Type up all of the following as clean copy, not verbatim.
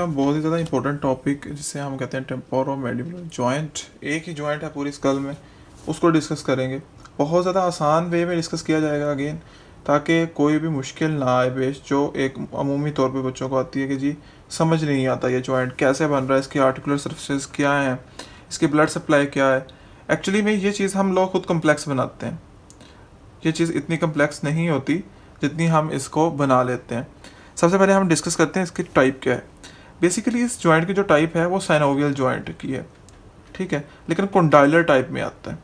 बहुत ही ज़्यादा important topic जिसे हम कहते हैं टेम्पोरोमैंडिबुलर जॉइंट। एक ही जॉइंट है पूरी स्कल में, उसको डिस्कस करेंगे। बहुत ज़्यादा आसान वे में डिस्कस किया जाएगा अगेन, ताकि कोई भी मुश्किल ना आए पेश, जो एक अमूमी तौर पे बच्चों को आती है कि जी समझ नहीं आता ये जॉइंट कैसे बन रहा है, इसकी आर्टिकुलर सर्फेसेस क्या हैं, इसकी ब्लड सप्लाई क्या है। एक्चुअली में ये चीज़ हम लोग खुद कम्प्लेक्स बनाते हैं। ये चीज़ इतनी कम्प्लेक्स नहीं होती जितनी हम इसको बना लेते हैं। सबसे पहले हम डिस्कस करते हैं इसकी टाइप क्या है। बेसिकली इस जॉइंट की जो टाइप है वो साइनोवियल जॉइंट की है, ठीक है, लेकिन कोंडाइलर टाइप में आता है।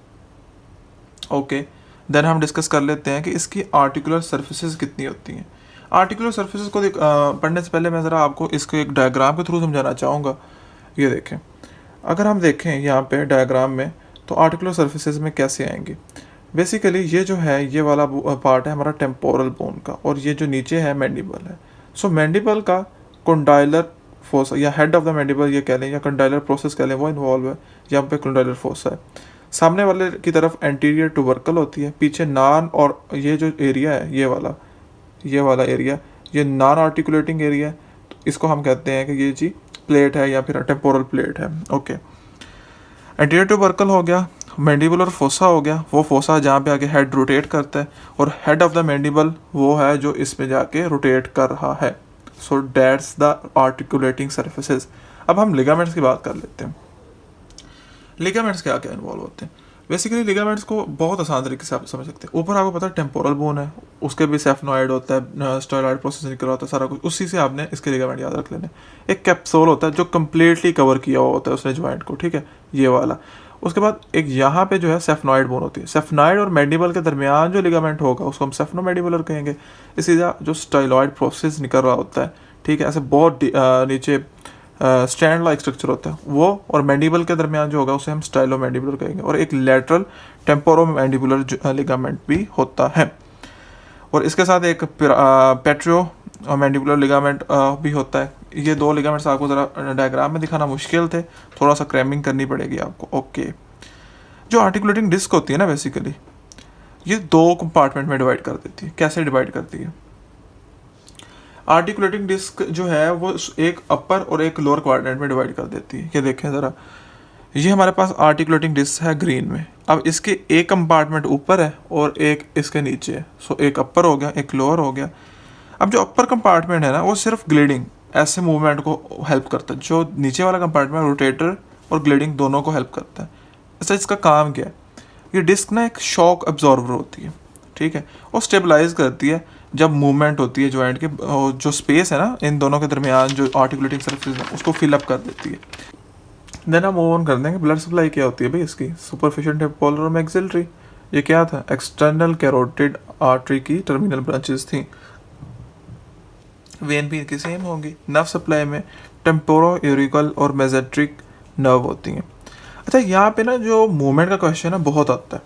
ओके, देन हम डिस्कस कर लेते हैं कि इसकी आर्टिकुलर सर्फेसेस कितनी होती हैं। आर्टिकुलर सर्फेसेस को पढ़ने से पहले मैं ज़रा आपको इसको एक डायग्राम के थ्रू समझाना चाहूँगा। ये देखें, अगर हम देखें यहाँ पे डायग्राम में, तो आर्टिकुलर सर्फेसेस में कैसे आएंगे। बेसिकली ये जो है, ये वाला पार्ट है हमारा टेम्पोरल बोन का, और ये जो नीचे है मैंडिबल है। सो मैंडिबल का कोंडाइलर फोसा या हेड ऑफ द मैंडिबल ये कह लें या कंडाइलर प्रोसेस कह लें, वो इन्वॉल्व है। यहाँ पे कंडाइलर फोसा है। सामने वाले की तरफ एंटीरियर टुबरकल होती है, पीछे नान, और ये जो एरिया है ये वाला एरिया, ये नॉन आर्टिकुलेटिंग एरिया है। तो इसको हम कहते हैं कि ये जी प्लेट है या फिर टेम्पोरल प्लेट है। ओके, एंटीरियर टुबरकल हो गया, मैंडिबुलर फोसा हो गया, वो फोसा जहाँ पे आके हेड रोटेट करता है, और हेड ऑफ द मैंडिबल वो है जो इसमें जाके रोटेट कर रहा है। So that's the articulating surfaces. अब हम लिगामेंट्स की बात कर लेते हैं। लिगामेंट्स क्या क्या इन्वॉल्व होते हैं। बेसिकली लिगामेंट्स को बहुत आसान तरीके से आप समझ सकते हैं। ऊपर आपको पता है टेम्पोरल बोन है, उसके भी सेफनॉइड होता है, स्टेरॉइड प्रोसेस निकल होता है, सारा कुछ उसी से आपने इसके लिगामेंट याद रख लेने। एक कैप्सूल होता है जो कम्प्लीटली कवर किया हुआ होता है उसने जॉइंट को, ठीक है, ये वाला। उसके बाद एक यहाँ पे जो है सेफनॉइड बोन होती है। सेफनॉइड और मैंडिबल के दरमियान जो लिगामेंट होगा उसको हम सेफनोमैंडिबुलर कहेंगे। इसी तरह जो स्टाइलॉइड प्रोसेस निकल रहा होता है, ठीक है, ऐसे बहुत नीचे स्टैंड लाइक स्ट्रक्चर होता है वो, और मैंडिबल के दरमियान जो होगा उसे हम स्टाइलोमैंडिबुलर कहेंगे। और एक लेटरल टेम्पोरोमैंडिबुलर लिगामेंट भी होता है, और इसके साथ एक पेट्रो मैंडिबुलर लिगामेंट भी होता है। ये दो लिगामेंट्स आपको ज़रा डायग्राम में दिखाना मुश्किल थे, थोड़ा सा क्रैमिंग करनी पड़ेगी आपको। ओके, जो आर्टिकुलेटिंग डिस्क होती है ना, बेसिकली ये दो कंपार्टमेंट में डिवाइड कर देती है। कैसे डिवाइड करती है? आर्टिकुलेटिंग डिस्क जो है वो एक अपर और एक लोअर क्वाड्रेंट में डिवाइड कर देती है। ये देखें ज़रा, ये हमारे पास आर्टिकुलेटिंग डिस्क है ग्रीन में। अब इसके एक कंपार्टमेंट ऊपर है और एक इसके नीचे है। सो एक अपर हो गया, एक लोअर हो गया। अब जो अपर कंपार्टमेंट है ना, वो सिर्फ ग्लिडिंग ऐसे मूवमेंट को हेल्प करता है। जो नीचे वाला कंपार्टमेंट रोटेटर और ग्लिडिंग दोनों को हेल्प करता है। अच्छा, इसका काम क्या है? ये डिस्क ना एक शॉक अब्जॉर्बर होती है, ठीक है, और स्टेबलाइज करती है जब मूवमेंट होती है जॉइंट के। जो स्पेस है ना इन दोनों के दरमियान, जो आर्टिकुलेटिंग सरफेस है, उसको फिल अप कर देती है। देन हम मूव ऑन कर देंगे। ब्लड सप्लाई क्या होती है भाई इसकी? सुपरफिशियल टेम्पोरल और मैक्सिलरी। ये क्या था? एक्सटर्नल कैरोटिड आर्टरी की टर्मिनल ब्रांचेस थी। वेन भी इनकी सेम होंगी। नर्व सप्लाई में टेम्पोरो यूरिकल और मेजेट्रिक नर्व होती हैं। अच्छा, यहाँ पे ना जो मूवमेंट का क्वेश्चन है बहुत आता है।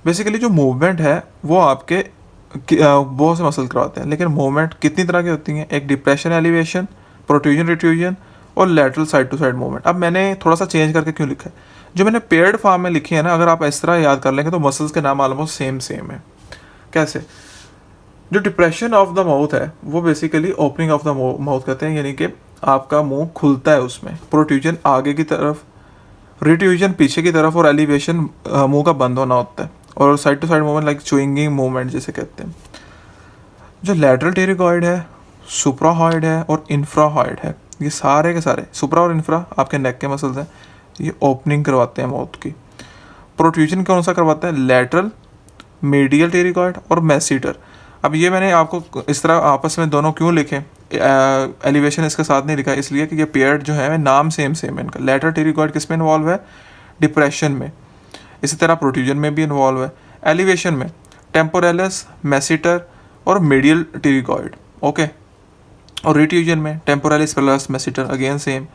बेसिकली जो मूवमेंट है वो आपके बहुत से मसल करवाते हैं, लेकिन मूवमेंट कितनी तरह की होती हैं? एक डिप्रेशन, एलिवेशन, प्रोट्रूजन, रिट्रूजन, और lateral side to side movement. अब मैंने थोड़ा सा चेंज करके क्यों लिखा है? जो मैंने पेयर्ड फॉर्म में लिखी है ना, अगर आप इस तरह याद कर लेंगे तो मसल्स के नाम ऑलमोस्ट सेम है। कैसे? जो डिप्रेशन ऑफ द माउथ है वो basically opening of the mouth कहते हैं, यानी कि आपका मुंह खुलता है उसमें। प्रोट्रूजन आगे की तरफ, रिट्रूजन पीछे की तरफ, और एलिवेशन मुंह का बंद होना होता है। और side to side movement like chewing movement जिसे कहते हैं। जो लैटरल टेरिगॉइड है, सुप्राहॉइड है और इंफ्राहॉइड है, ये सारे के सारे, सुप्रा और इंफ्रा आपके नेक के मसल्स हैं, ये ओपनिंग करवाते हैं माउथ की। प्रोट्रूजन कौन सा करवाता है? लैटरल, मीडियल टेरिगॉइड और मैसीटर। अब ये मैंने आपको इस तरह आपस में दोनों क्यों लिखे, एलिवेशन इसके साथ नहीं लिखा, इसलिए कि ये पेयर्ड जो है नाम सेम है इनका। लैटरल टेरिगॉइड किस में इन्वॉल्व है? डिप्रेशन में। इसी तरह प्रोट्रूजन में भी इन्वॉल्व है। एलिवेशन में टेम्पोरेलिस, मैसीटर और मीडियल टेरिगॉइड, ओके। और रिट्रूजन में टेम्पोरेलिस प्लस मैसीटर, अगेन सेम।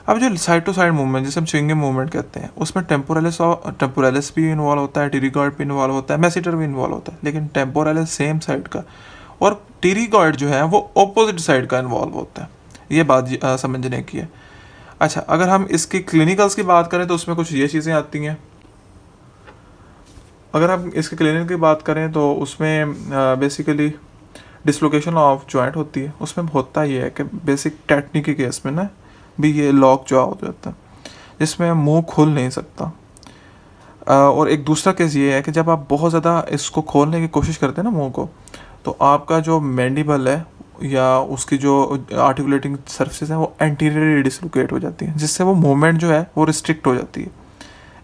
अब जो साइड टू साइड मूवमेंट जिसे हम च्युइंगिंग मूवमेंट कहते हैं, उसमें टेम्पोरेलिस भी इन्वॉल्व होता है, टेरिगॉइड भी इन्वॉल्व होता है, मैसीटर भी इन्वॉल्व होता है, लेकिन टेम्पोरेलिस सेम साइड का और टेरिगॉइड जो है वो ऑपोजिट साइड का इन्वॉल्व होता है। ये बात समझने की है। अच्छा, अगर हम इसकी क्लिनिकल्स की बात करें तो उसमें कुछ ये चीज़ें आती हैं। अगर हम इसके क्लिनिक की बात करें तो उसमें बेसिकली डिसलोकेशन ऑफ जॉइंट होती है, उसमें होता ये है कि बेसिक टेक्निक के केस में ना भी ये लॉक जो हो जाता है, जिसमें मुंह खुल नहीं सकता। और एक दूसरा केस ये है कि जब आप बहुत ज़्यादा इसको खोलने की कोशिश करते हैं ना मुंह को, तो आपका जो मैंडिबल है या उसकी जो आर्टिकुलेटिंग सर्फेस है वो एंटीरियरली डिसलोकेट हो जाती है, जिससे वो मूवमेंट जो है वो रिस्ट्रिक्ट हो जाती है।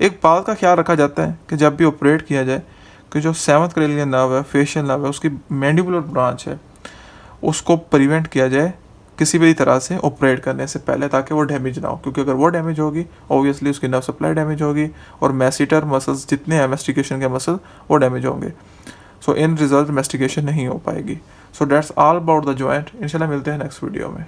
एक बात का ख्याल रखा जाता है कि जब भी ऑपरेट किया जाए कि जो 7th क्रेनियल नर्व है, फेशियल नर्व है, उसकी मैंडिबुलर ब्रांच है, उसको प्रिवेंट किया जाए किसी भी तरह से ऑपरेट करने से पहले, ताकि वो डैमेज ना हो। क्योंकि अगर वो डैमेज होगी ऑब्वियसली उसकी नर्व सप्लाई डैमेज होगी और मैसीटर मसल्स जितने हैं मैस्टिकेशन के मसल वो डैमेज होंगे। सो इन रिजल्ट मैस्टिकेशन नहीं हो पाएगी। So that's all about the joint. इंशाल्लाह मिलते हैं नेक्स्ट वीडियो में।